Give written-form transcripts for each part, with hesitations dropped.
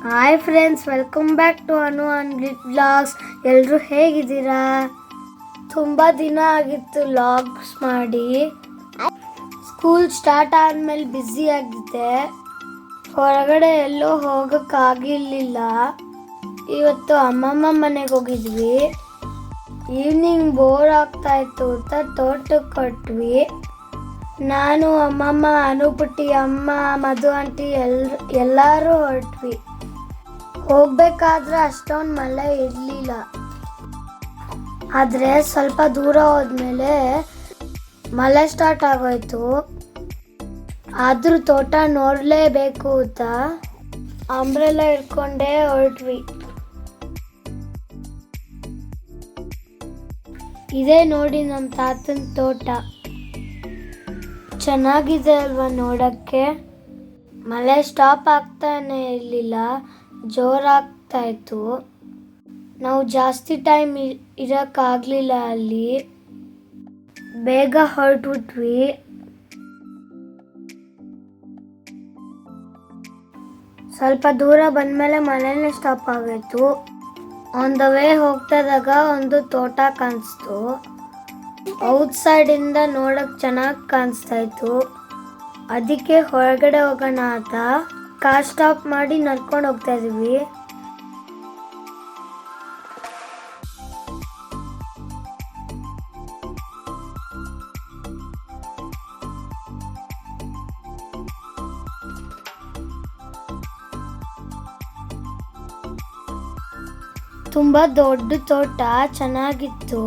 Hi friends, welcome back to Anu on vlogs. ಎಲ್ಲರೂ ಹೇಗಿದ್ದೀರಾ? ತುಂಬ ದಿನ ಆಗಿತ್ತು ವ್ಲಾಗ್ಸ್ ಮಾಡಿ. ಸ್ಕೂಲ್ ಸ್ಟಾರ್ಟ್ ಆದಮೇಲೆ ಬ್ಯುಸಿ ಆಗಿದ್ದೆ. ಹೊರಗಡೆ ಎಲ್ಲೋ ಹೋಗೋಕ್ಕಾಗಿರಲಿಲ್ಲ. ಇವತ್ತು ಅಮ್ಮಮ್ಮ ಮನೆಗೆ ಹೋಗಿದ್ವಿ. ಈವ್ನಿಂಗ್ ಬೋರ್ ಆಗ್ತಾ ಇತ್ತು ಅಂತ ತೋಟಕ್ಕೆ ಹೊರಟ್ವಿ. ನಾನು, ಅಮ್ಮಮ್ಮ, ಅನುಪುಟ್ಟಿ, ಅಮ್ಮ, ಮಧು ಆಂಟಿ ಎಲ್ಲರೂ ಹೊರಟ್ವಿ. ಹೋಗ್ಬೇಕಾದ್ರೆ ಅಷ್ಟೊಂದು ಮಳೆ ಇರಲಿಲ್ಲ. ಆದರೆ ಸ್ವಲ್ಪ ದೂರ ಹೋದ್ಮೇಲೆ ಮಳೆ ಸ್ಟಾರ್ಟ್ ಆಗೋಯ್ತು. ಆದರೂ ತೋಟ ನೋಡಲೇಬೇಕು ಅಂತ ಅಂಬ್ರೆಲ್ಲ ಹಿಡ್ಕೊಂಡೇ ಹೊರಟ್ವಿ. ಇದೇ ನೋಡಿ ನಮ್ಮ ತಾತನ ತೋಟ. ಚೆನ್ನಾಗಿದೆ ಅಲ್ವಾ ನೋಡೋಕ್ಕೆ. ಮಳೆ ಸ್ಟಾಪ್ ಆಗ್ತಾನೆ ಇರಲಿಲ್ಲ, ಜೋರಾಗ್ತಾ ಇತ್ತು. ನಾವು ಜಾಸ್ತಿ ಟೈಮ್ ಇರೋಕ್ಕಾಗಲಿಲ್ಲ ಅಲ್ಲಿ. ಬೇಗ ಹೊರಟ್ಬಿಟ್ವಿ. ಸ್ವಲ್ಪ ದೂರ ಬಂದಮೇಲೆ ಮಳೆನೇ ಸ್ಟಾಪ್ ಆಗೋಯ್ತು. ಆನ್ ದ ವೇ ಹೋಗ್ತಾ ಇದ್ದಾಗ ಒಂದು ತೋಟ ಕಾಣಿಸ್ತು. ಔಟ್ ಸೈಡಿಂದ ನೋಡೋಕೆ ಚೆನ್ನಾಗಿ ಕಾಣಿಸ್ತಾ ಇತ್ತು. ಅದಕ್ಕೆ ಹೊರಗಡೆ ಹೋಗೋಣ ಅಂತ ಕಾರ್ ಸ್ಟಾಪ್ ಮಾಡಿ ನಡ್ಕೊಂಡು ಹೋಗ್ತಾ ಇದೀವಿ. ತುಂಬ ದೊಡ್ಡ ತೋಟ, ಚೆನ್ನಾಗಿತ್ತು.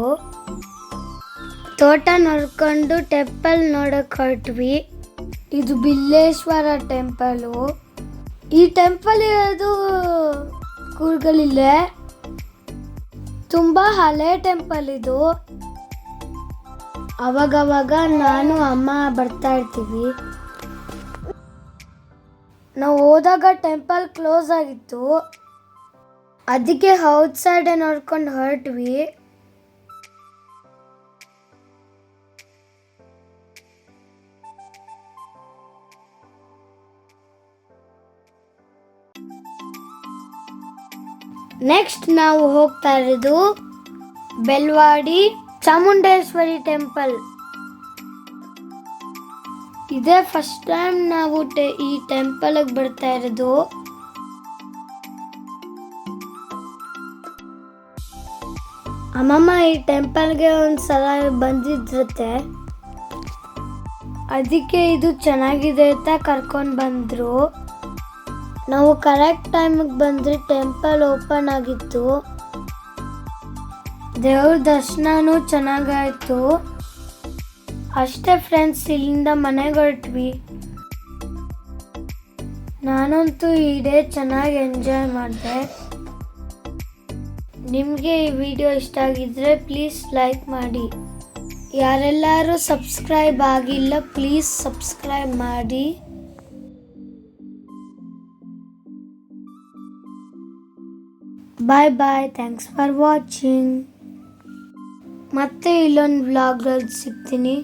ತೋಟ ನೋಡ್ಕೊಂಡು ಟೆಂಪಲ್ ನೋಡಕ್ಕೆ ಹೊರಟ್ವಿ. ಇದು ಬಿಲ್ಲೇಶ್ವರ ಟೆಂಪಲು. ಈ ಟೆಂಪಲ್ ಇರೋದು ಕೂರ್ಗಲ್ಲಿದೆ. ತುಂಬ ಹಳೆ ಟೆಂಪಲ್ ಇದು. ಅವಾಗವಾಗ ನಾನು ಅಮ್ಮ ಬರ್ತಾ ಇರ್ತೀವಿ. ನಾವು ಹೋದಾಗ ಟೆಂಪಲ್ ಕ್ಲೋಸ್ ಆಗಿತ್ತು. ಅದಕ್ಕೆ ಔಟ್ ಸೈಡ್ ನೋಡ್ಕೊಂಡು ಹೊರಟ್ವಿ. ನೆಕ್ಸ್ಟ್ ನಾವು ಹೋಗ್ತಾ ಇರೋದು ಬೆಲ್ವಾಡಿ ಚಾಮುಂಡೇಶ್ವರಿ ಟೆಂಪಲ್. ಇದೇ ಫಸ್ಟ್ ಟೈಮ್ ನಾವು ಈ ಟೆಂಪಲ್ಗೆ ಬರ್ತಾ ಇರೋದು. ಅಮ್ಮಮ್ಮ ಈ ಟೆಂಪಲ್ಗೆ ಒಂದ್ಸಲ ಬಂದಿದ್ರತ್ತೆ. ಅದಕ್ಕೆ ಇದು ಚೆನ್ನಾಗಿದೆ ಅಂತ ಕರ್ಕೊಂಡು ಬಂದರು. ನಾವು ಕರೆಕ್ಟ್ ಟೈಮಿಗೆ ಬಂದರೆ ಟೆಂಪಲ್ ಓಪನ್ ಆಗಿತ್ತು. ದೇವ್ರ ದರ್ಶನನೂ ಚೆನ್ನಾಗಾಯಿತು. ಅಷ್ಟೇ ಫ್ರೆಂಡ್ಸ್, ಇಲ್ಲಿಂದ ಮನೆಗೆ ಹೊರಟ್ವಿ. ನಾನಂತೂ ಈ ಡೇ ಚೆನ್ನಾಗಿ ಎಂಜಾಯ್ ಮಾಡಿದೆ. ನಿಮಗೆ ಈ ವಿಡಿಯೋ ಇಷ್ಟ ಆಗಿದ್ರೆ ಪ್ಲೀಸ್ ಲೈಕ್ ಮಾಡಿ. ಯಾರೆಲ್ಲರೂ ಸಬ್ಸ್ಕ್ರೈಬ್ ಆಗಿಲ್ಲ ಪ್ಲೀಸ್ ಸಬ್ಸ್ಕ್ರೈಬ್ ಮಾಡಿ. ಬಾಯ್ ಬಾಯ್, ಥ್ಯಾಂಕ್ಸ್ ಫಾರ್ ವಾಚಿಂಗ್. ಮತ್ತೆ ಇಲ್ಲೊಂದು ವ್ಲಾಗಲ್ಲಿ ಸಿಗ್ತೀನಿ.